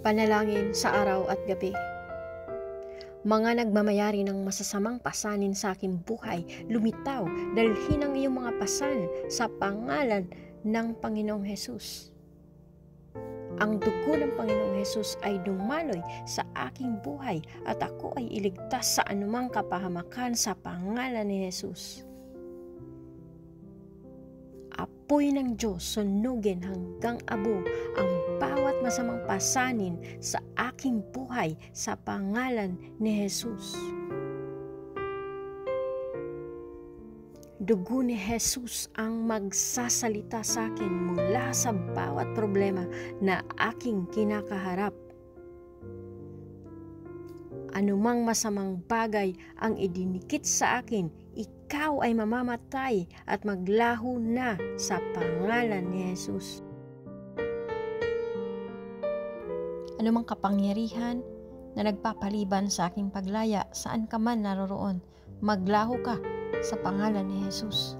Panalangin sa araw at gabi. Mga nagmamayari ng masasamang pasanin sa aking buhay, lumitaw, dalhin ang iyong mga pasan sa pangalan ng Panginoong Hesus. Ang dugo ng Panginoong Hesus ay dumaloy sa aking buhay at ako ay iligtas sa anumang kapahamakan sa pangalan ni Hesus. Apoy ng Diyos sunugin hanggang abo ang bawat masamang pasanin sa aking buhay sa pangalan ni Hesus. Dugo ni Hesus ang magsasalita sa akin mula sa bawat problema na aking kinakaharap. Anumang masamang bagay ang idinikit sa akin, ikaw ay mamamatay at maglaho na sa pangalan ni Hesus. Anumang kapangyarihan na nagpapaliban sa aking paglaya, saan ka man naroroon, maglaho ka sa pangalan ni Hesus.